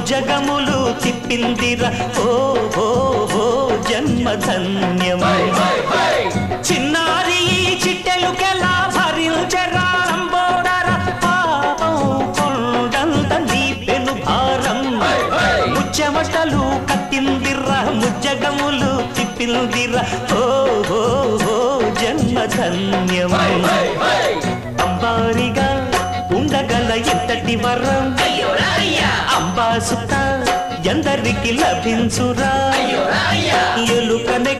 భుజగములు తిప్పిందిరా ఓ ఓ ఓ జన్మధన్యమై చిన్నారి చిట్టెలుకెలా భరించరా అంబోడరా పాపం కొండంత నీ పెను భారం ముచ్చమటలు కట్టిందిరా ముజ్జగములు తిప్పిందిరా ఓ ఓ ఓ జన్మధన్యమై అంబారిగా ఉండగల ఎంతటి వరం అంబాసుత ఎందరికి లభించురా ఎలుకనే